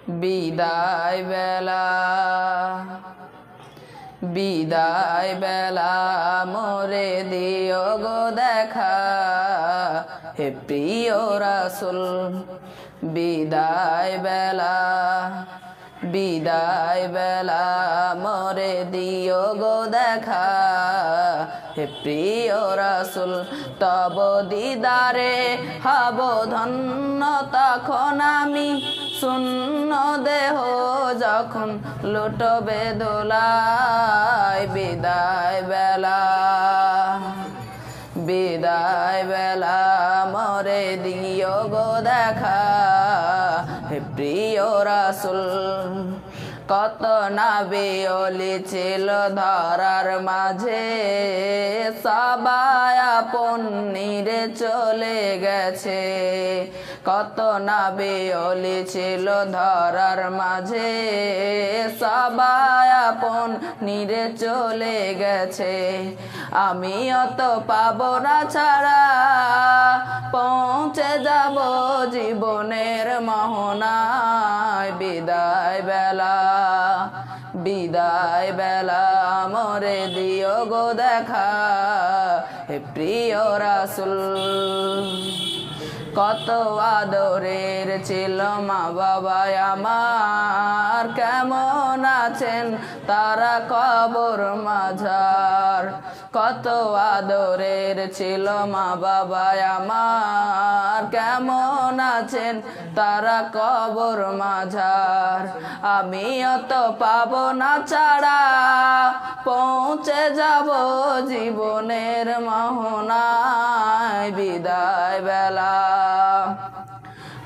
বিদায় বেলা বিদায় বেলা মোরে দিও গো দেখা, হে প্রিয় রাসূল। বিদায় বেলা বিদায় বেলা মোরে দিও গো দেখা, হে প্রিয় রাসূল। তব দিদারে হব ধন্য, তখন আমি শূন্য দেহ যখন লুটবে দোলায়। বিদায় বেলা বিদায় বেলা মোরে দিও গো দেখা, হে প্রিয় রাসূল। কত নবী ওলি ছিল ধরার মাঝে, সবাই আপন নিরে চলে গেছে। কত নবী ওলি ছিল ধরার মাঝে, সবাই আপন নিরে চলে গেছে। আমিও তো পাবো না ছাড়া, পৌঁছে যাব জীবনের মোহনায়। বিদায় বেলা বিদায় বেলা মোরে দিও গো দেখা, হে প্রিয় রাসূল। কত আদরের ছিল মা বাবা আমার, কেমন আছেন তারা কবর মাঝার। কত আদরের ছিল মা বাবা আমার, কেমন আছেন তারা কবর মাঝার। আমিও তো পাবো না ছাড়া, পৌঁছে যাব জীবনের মোহনায়। বিদায় বেলা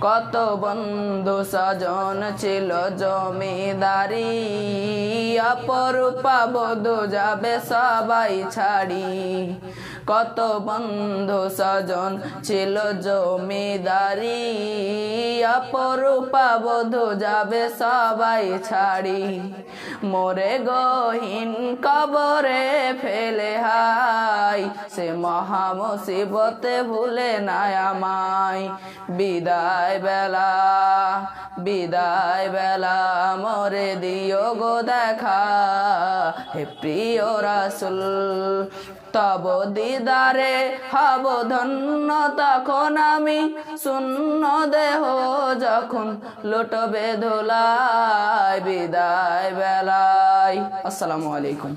কত বন্ধু স্বজন ছিল জমিদারি, অপরূপা বধূ যাবে সবাই ছাড়ি। কত বন্ধু স্বজন ছিল জমিদারি, অপরূপা বধূ যাবে সবাই ছাড়ি। মোরে গহীন কবরে ফেলে হায়, সে মহা মুসিবতে ভুলে না আমায়। বিদায় বেলা বিদায় বেলা মোরে দিও গো দেখা, হে প্রিয় রাসূল। তব দিদারে হব ধন্য, তখন আমি শূন্য দেহ যখন লুটবে ধুলায়। বিদায় বেলায়। আসসালামু আলাইকুম।